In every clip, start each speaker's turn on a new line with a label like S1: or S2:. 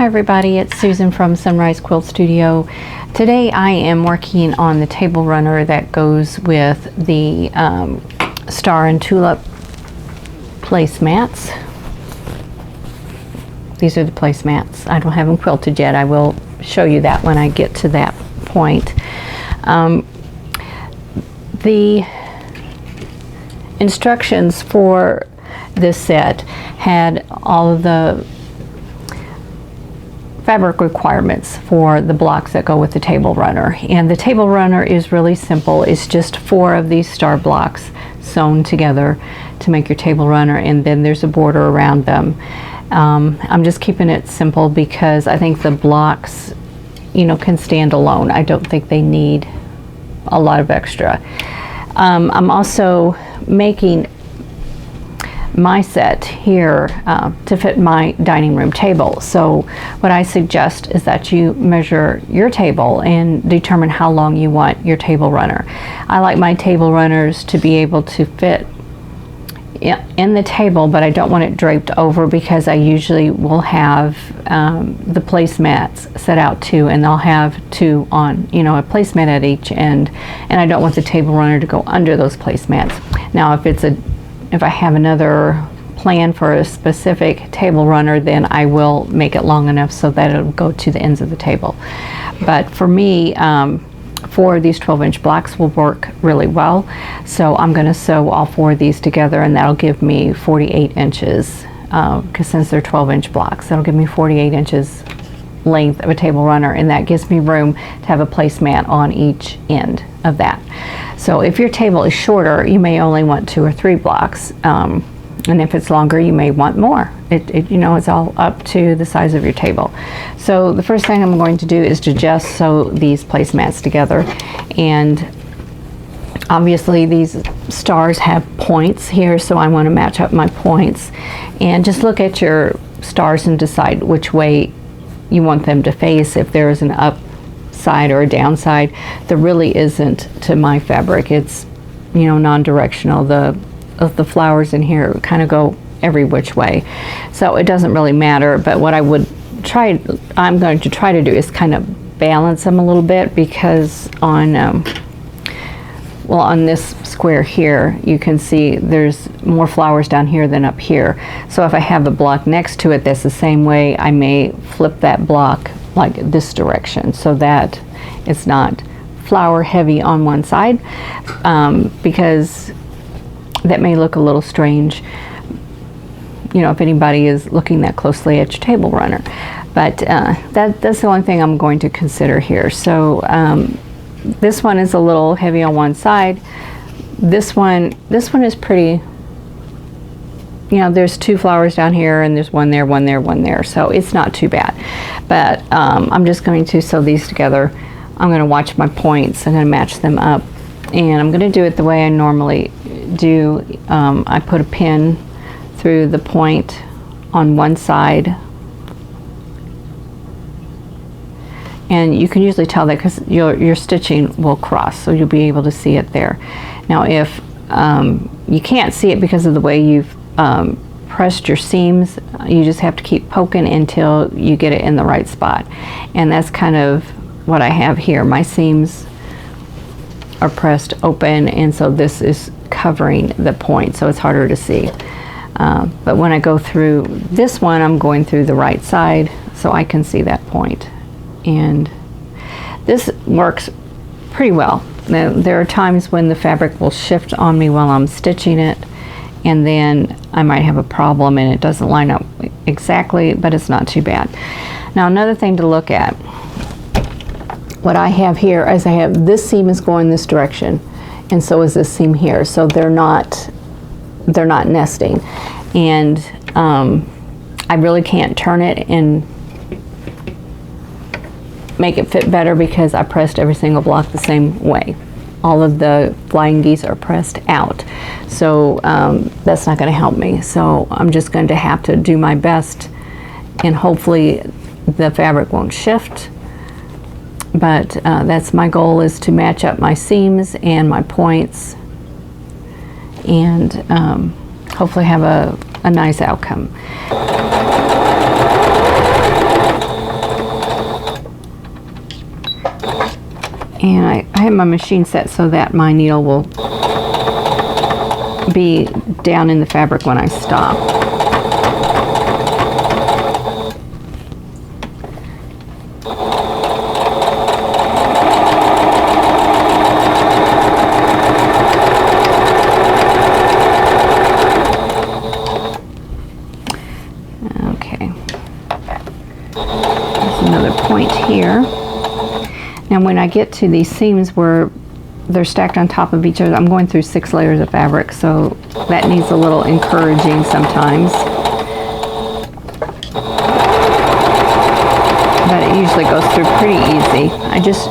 S1: everybody, it's Susan from Sunrise Quilt Studio. Today I am working on the table runner that goes with the Star and Tulip placemats. These are the placemats. I don't have them quilted yet. I will show you that when I get to that point. The instructions for this set had all of the fabric requirements for the blocks that go with the table runner, and the table runner is really simple. It's just 4 of these star blocks sewn together to make your table runner, and then there's a border around them. I'm just keeping it simple because I think the blocks, can stand alone. I don't think they need a lot of extra. I'm also making my set here to fit my dining room table. So what I suggest is that you measure your table and determine how long you want your table runner. I like my table runners to be able to fit in the table, but I don't want it draped over because I usually will have the placemats set out too, and I'll have 2 on, a placemat at each end, and I don't want the table runner to go under those placemats. Now if I have another plan for a specific table runner, then I will make it long enough so that it'll go to the ends of the table. But for me, 4 of these 12-inch blocks will work really well. So I'm going to sew all 4 of these together, and that'll give me 48 inches, because since they're 12-inch blocks, that'll give me 48 inches length of a table runner, and that gives me room to have a placemat on each end of that. So if your table is shorter, you may only want 2 or 3 blocks, and if it's longer, you may want more. It's all up to the size of your table. So the first thing I'm going to do is to just sew these placemats together, and obviously these stars have points here, so I want to match up my points, and just look at your stars and decide which way you want them to face. If there is an up side or a downside, there really isn't to my fabric. It's non-directional. The flowers in here kind of go every which way, so it doesn't really matter. But what I'm going to try to do is kind of balance them a little bit, because on this square here, you can see there's more flowers down here than up here. So if I have a block next to it that's the same way, I may flip that block like this direction so that it's not flower heavy on one side, because that may look a little strange, if anybody is looking that closely at your table runner. But that's the only thing I'm going to consider here. So this one is a little heavy on one side. This one is pretty, there's 2 flowers down here, and there's one there, one there, one there, so it's not too bad. But I'm just going to sew these together. I'm going to watch my points. I'm going to match them up, and I'm going to do it the way I normally do. I put a pin through the point on one side, and you can usually tell that because your stitching will cross, so you'll be able to see it there. Now if you can't see it because of the way you've pressed your seams, you just have to keep poking until you get it in the right spot, and that's kind of what I have here. My seams are pressed open, and so this is covering the point, so it's harder to see. But when I go through this one, I'm going through the right side so I can see that point, and this works pretty well. Now, there are times when the fabric will shift on me while I'm stitching it, and then I might have a problem and it doesn't line up exactly, but it's not too bad. Now another thing to look at, what I have here is I have this seam is going this direction, and so is this seam here, so they're not nesting, and I really can't turn it and make it fit better because I pressed every single block the same way. All of the flying geese are pressed out, so that's not going to help me. So I'm just going to have to do my best, and hopefully the fabric won't shift. But that's my goal, is to match up my seams and my points, and hopefully have a nice outcome. And I have my machine set so that my needle will be down in the fabric when I stop. Okay. There's another point here. Now when I get to these seams where they're stacked on top of each other, I'm going through 6 layers of fabric, so that needs a little encouraging sometimes. But it usually goes through pretty easy. I just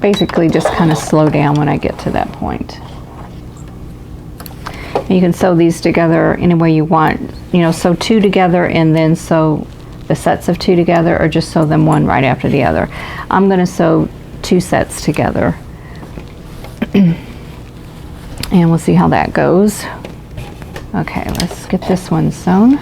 S1: basically just kind of slow down when I get to that point. And you can sew these together any way you want. You know, sew 2 together and then sew the sets of 2 together, or just sew them one right after the other. I'm going to sew 2 sets together. And we'll see how that goes. Okay, let's get this one sewn.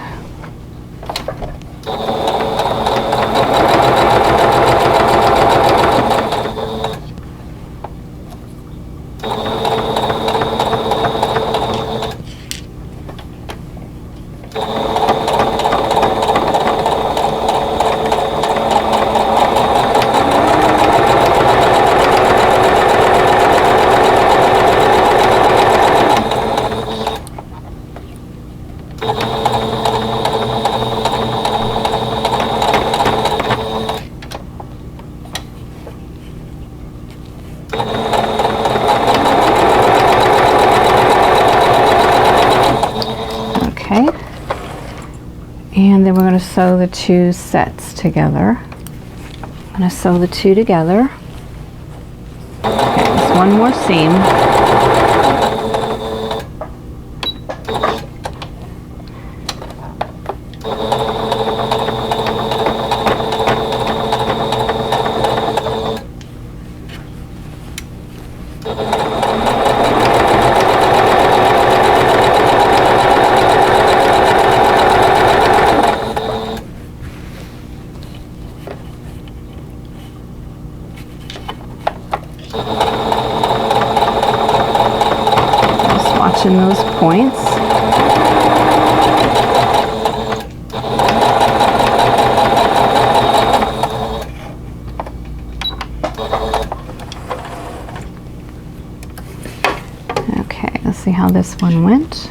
S1: And then we're going to sew the 2 sets together. I'm going to sew the 2 together. Okay, just one more seam. Watching those points. Okay, let's see how this one went.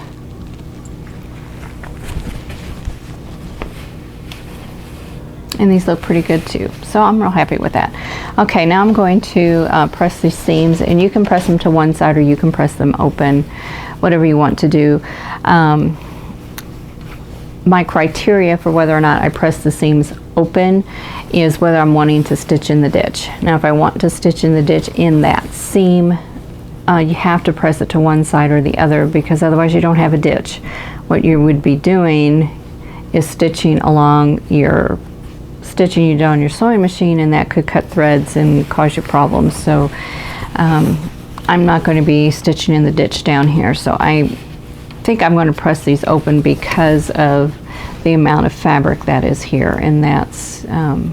S1: And these look pretty good too, so I'm real happy with that. Okay, now I'm going to press these seams, and you can press them to one side or you can press them open, whatever you want to do. My criteria for whether or not I press the seams open is whether I'm wanting to stitch in the ditch. Now if I want to stitch in the ditch in that seam, you have to press it to one side or the other, because otherwise you don't have a ditch. What you would be doing is stitching you down your sewing machine, and that could cut threads and cause you problems. So I'm not going to be stitching in the ditch down here, so I think I'm going to press these open because of the amount of fabric that is here, and that's I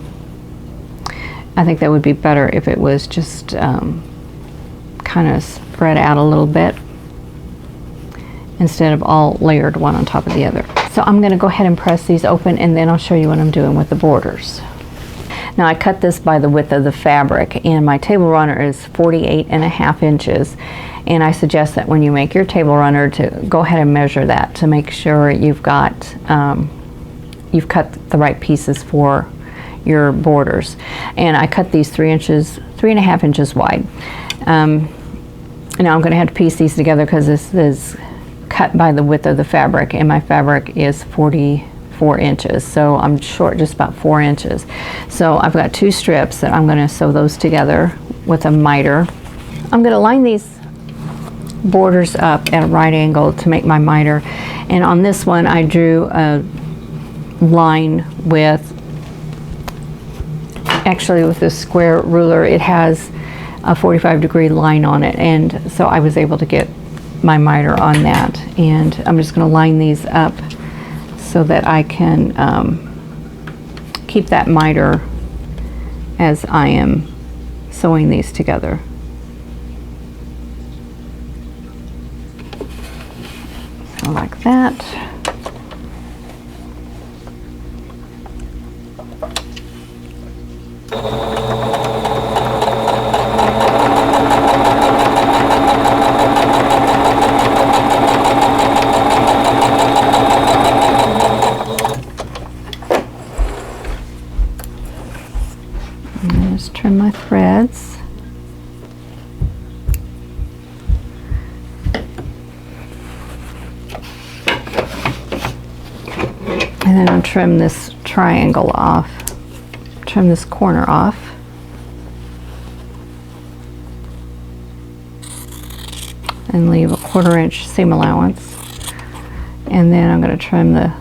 S1: think that would be better if it was just kind of spread out a little bit instead of all layered one on top of the other. So I'm going to go ahead and press these open, and then I'll show you what I'm doing with the borders. Now I cut this by the width of the fabric, and my table runner is 48.5 inches, and I suggest that when you make your table runner to go ahead and measure that to make sure you've got you've cut the right pieces for your borders. And I cut these 3.5 inches wide. Now I'm going to have to piece these together because this is cut by the width of the fabric, and my fabric is 44 inches, so I'm short just about 4 inches. So I've got 2 strips that I'm going to sew those together with a miter. I'm going to line these borders up at a right angle to make my miter, and on this one I drew a line with this square ruler. It has a 45-degree line on it, and so I was able to get my miter on that. And I'm just going to line these up so that I can keep that miter as I am sewing these together. So like that. And just trim my threads. And then I'll trim this triangle off, trim this corner off. And leave a 1/4 inch seam allowance. And then I'm going to trim the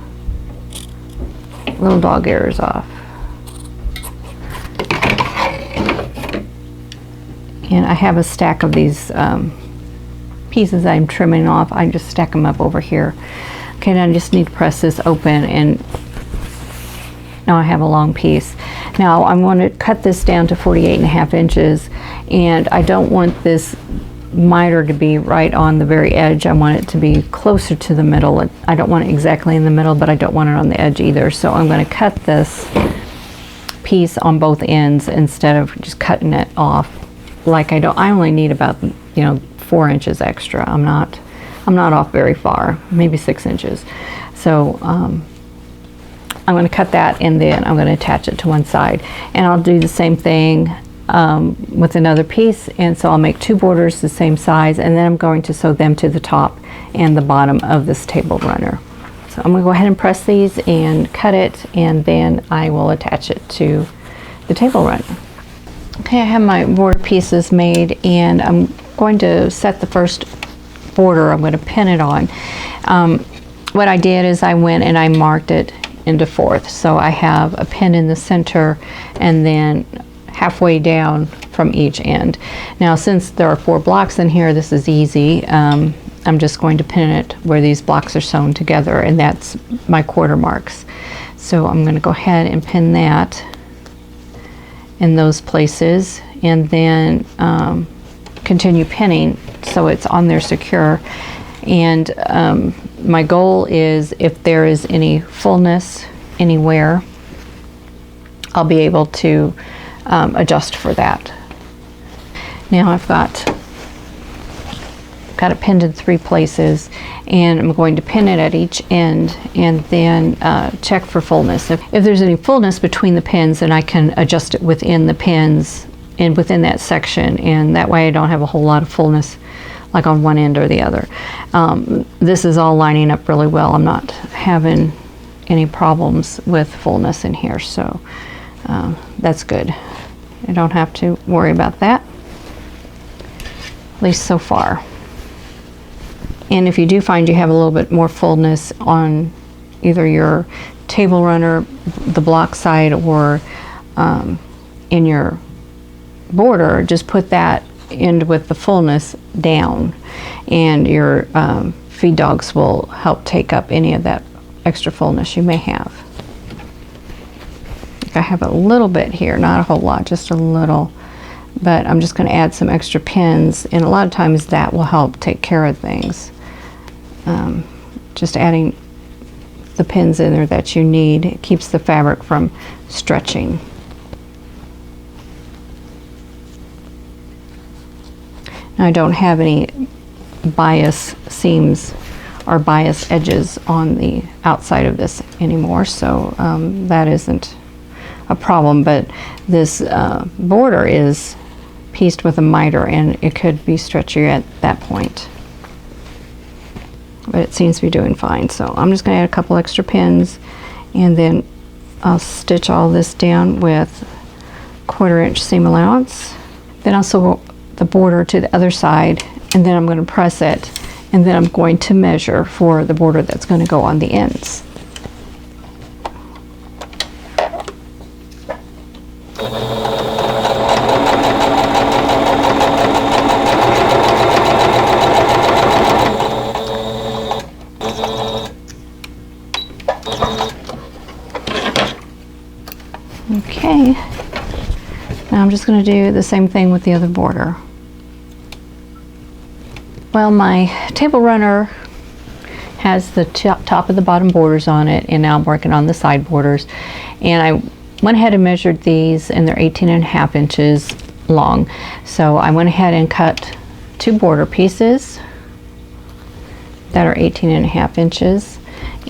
S1: little dog ears off. And I have a stack of these pieces I'm trimming off. I just stack them up over here. Okay, now I just need to press this open, and now I have a long piece. Now I'm going to cut this down to 48.5 inches, and I don't want this miter to be right on the very edge. I want it to be closer to the middle. I don't want it exactly in the middle, but I don't want it on the edge either. So I'm going to cut this piece on both ends instead of just cutting it off. Like I only need about 4 inches extra. I'm not off very far, maybe 6 inches. So I'm going to cut that, and then I'm going to attach it to one side, and I'll do the same thing with another piece. And so I'll make 2 borders the same size, and then I'm going to sew them to the top and the bottom of this table runner. So I'm going to go ahead and press these and cut it, and then I will attach it to the table runner. Okay, I have my border pieces made, and I'm going to set the first border. I'm going to pin it on. What I did is I went and I marked it into 4ths. So I have a pin in the center and then halfway down from each end. Now, since there are 4 blocks in here, this is easy. I'm just going to pin it where these blocks are sewn together, and that's my quarter marks. So I'm going to go ahead and pin that in those places, and then continue pinning so it's on there secure. And my goal is, if there is any fullness anywhere, I'll be able to adjust for that. Now I've got it pinned in 3 places, and I'm going to pin it at each end, and then check for fullness. If there's any fullness between the pins, then I can adjust it within the pins and within that section, and that way I don't have a whole lot of fullness like on one end or the other. This is all lining up really well. I'm not having any problems with fullness in here, so that's good. I don't have to worry about that, at least so far. And if you do find you have a little bit more fullness on either your table runner, the block side, or in your border, just put that end with the fullness down, and your feed dogs will help take up any of that extra fullness you may have. I have a little bit here, not a whole lot, just a little, but I'm just going to add some extra pins, and a lot of times that will help take care of things. Just adding the pins in there that you need, it keeps the fabric from stretching. Now, I don't have any bias seams or bias edges on the outside of this anymore, so that isn't a problem, but this border is pieced with a miter, and it could be stretchier at that point. But it seems to be doing fine, so I'm just going to add a couple extra pins, and then I'll stitch all this down with 1/4 inch seam allowance. Then I'll sew the border to the other side, and then I'm going to press it, and then I'm going to measure for the border that's going to go on the ends. Okay, now I'm I'm just going to do the same thing with the other border. Well, my table runner has the top of the bottom borders on it, and now I'm working on the side borders. And I went ahead and measured these, and they're 18.5 inches long. So I went ahead and cut 2 border pieces that are 18.5 inches,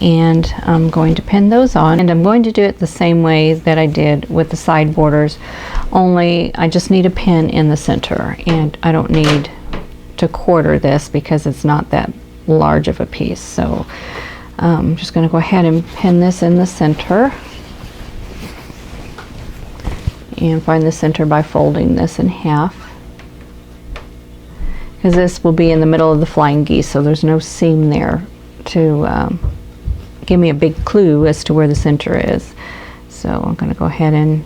S1: and I'm going to pin those on, and I'm going to do it the same way that I did with the side borders, only I just need a pin in the center, and I don't need to quarter this because it's not that large of a piece. So I'm just going to go ahead and pin this in the center, and find the center by folding this in half, because this will be in the middle of the flying geese, so there's no seam there to give me a big clue as to where the center is. So I'm going to go ahead and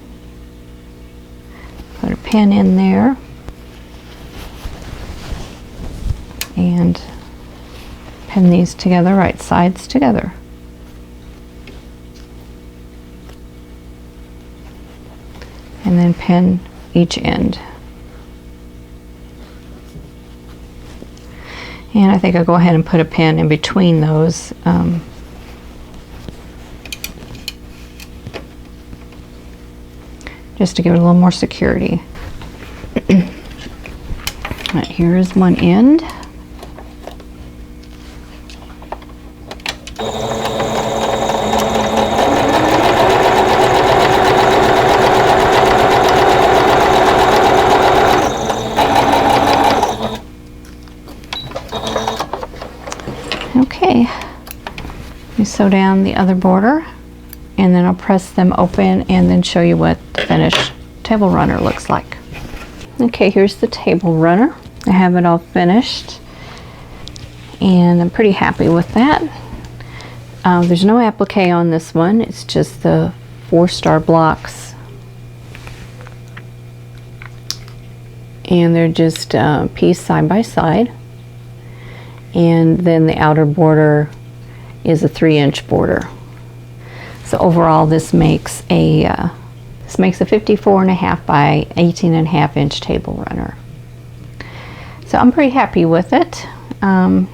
S1: put a pin in there and pin these together, right sides together. And then pin each end. And I think I'll go ahead and put a pin in between those. Just to give it a little more security. Right, here is one end. Okay, you sew down the other border, and then I'll press them open and then show you what the finished table runner looks like. Okay, here's the table runner. I have it all finished, and I'm pretty happy with that. There's no applique on this one, it's just the 4-star blocks, and they're just pieced side by side. And then the outer border is a 3-inch border. So overall, this makes a 54.5 by 18.5 inch table runner. So I'm pretty happy with it. My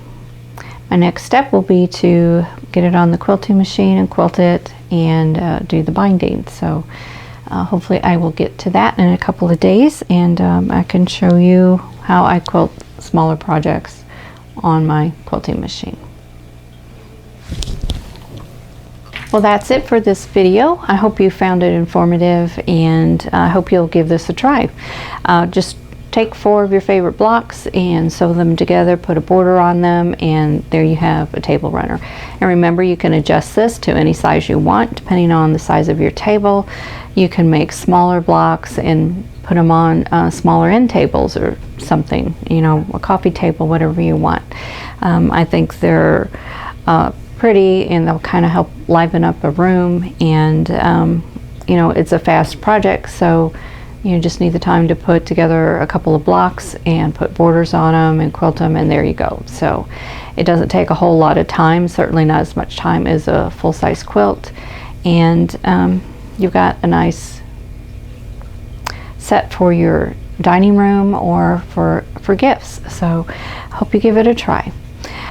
S1: next step will be to get it on the quilting machine and quilt it and do the binding. So hopefully I will get to that in a couple of days, and I can show you how I quilt smaller projects on my quilting machine. Well, that's it for this video. I hope you found it informative, and I hope you'll give this a try. Just take 4 of your favorite blocks and sew them together, put a border on them, and there you have a table runner. And remember, you can adjust this to any size you want depending on the size of your table. You can make smaller blocks and put them on smaller end tables or something, you know, a coffee table, whatever you want. I think they're pretty, and they'll kind of help liven up a room, and you know, it's a fast project, so you just need the time to put together a couple of blocks and put borders on them and quilt them, and there you go. So it doesn't take a whole lot of time, certainly not as much time as a full-size quilt, and you've got a nice set for your dining room or for gifts. So I hope you give it a try.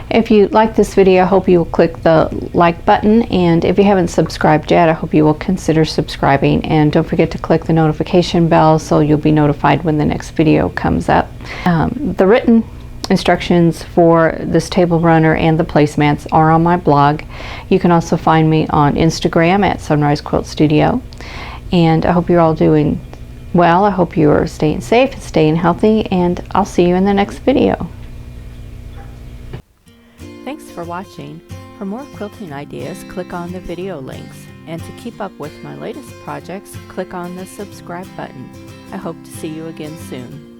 S1: If you like this video, I hope you will click the like button, and if you haven't subscribed yet, I hope you will consider subscribing, and don't forget to click the notification bell so you'll be notified when the next video comes up. The written instructions for this table runner and the placemats are on my blog. You can also find me on Instagram at Sunrise Quilt Studio, and I hope you're all doing well. I hope you are staying safe and staying healthy, and I'll see you in the next video.
S2: Thanks for watching. For more quilting ideas, click on the video links. And to keep up with my latest projects, click on the subscribe button. I hope to see you again soon.